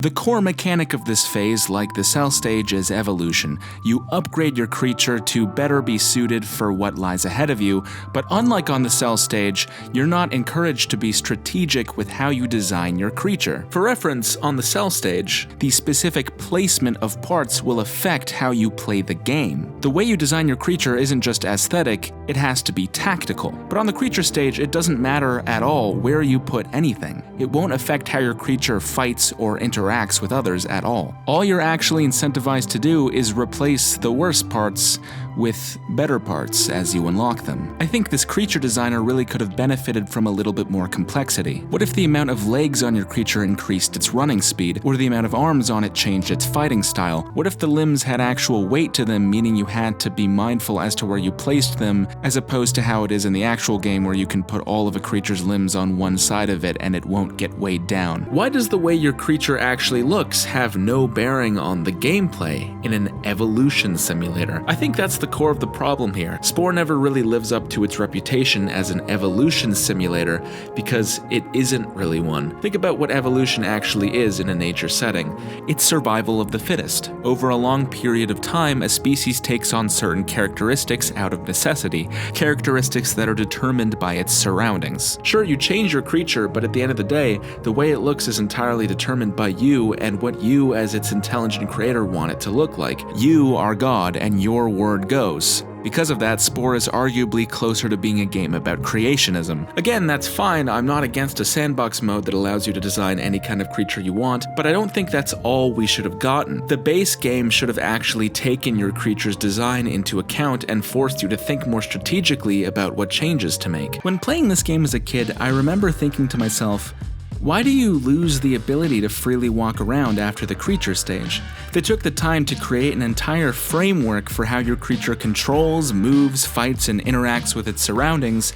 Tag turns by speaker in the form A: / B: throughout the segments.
A: The core mechanic of this phase, like the cell stage, is evolution. You upgrade your creature to better be suited for what lies ahead of you, but unlike on the cell stage, you're not encouraged to be strategic with how you design your creature. For reference, on the cell stage, the specific placement of parts will affect how you play the game. The way you design your creature isn't just aesthetic, it has to be tactical. But on the creature stage, it doesn't matter at all where you put anything. It won't affect how your creature fights or interacts with others at all. All you're actually incentivized to do is replace the worst parts with better parts as you unlock them. I think this creature designer really could have benefited from a little bit more complexity. What if the amount of legs on your creature increased its running speed, or the amount of arms on it changed its fighting style? What if the limbs had actual weight to them, meaning you had to be mindful as to where you placed them, as opposed to how it is in the actual game where you can put all of a creature's limbs on one side of it and it won't get weighed down? Why does the way your creature actually looks have no bearing on the gameplay in an evolution simulator? I think that's the core of the problem here. Spore never really lives up to its reputation as an evolution simulator because it isn't really one. Think about what evolution actually is in a nature setting. It's survival of the fittest. Over a long period of time, a species takes on certain characteristics out of necessity, characteristics that are determined by its surroundings. Sure, you change your creature, but at the end of the day, the way it looks is entirely determined by you and what you as its intelligent creator want it to look like. You are God and your word goes. Because of that, Spore is arguably closer to being a game about creationism. Again, that's fine, I'm not against a sandbox mode that allows you to design any kind of creature you want, but I don't think that's all we should have gotten. The base game should have actually taken your creature's design into account and forced you to think more strategically about what changes to make. When playing this game as a kid, I remember thinking to myself, why do you lose the ability to freely walk around after the creature stage? They took the time to create an entire framework for how your creature controls, moves, fights, and interacts with its surroundings,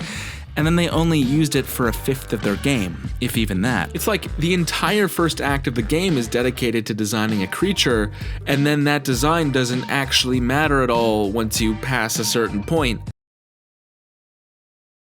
A: and then they only used it for a fifth of their game, if even that. It's like the entire first act of the game is dedicated to designing a creature, and then that design doesn't actually matter at all once you pass a certain point.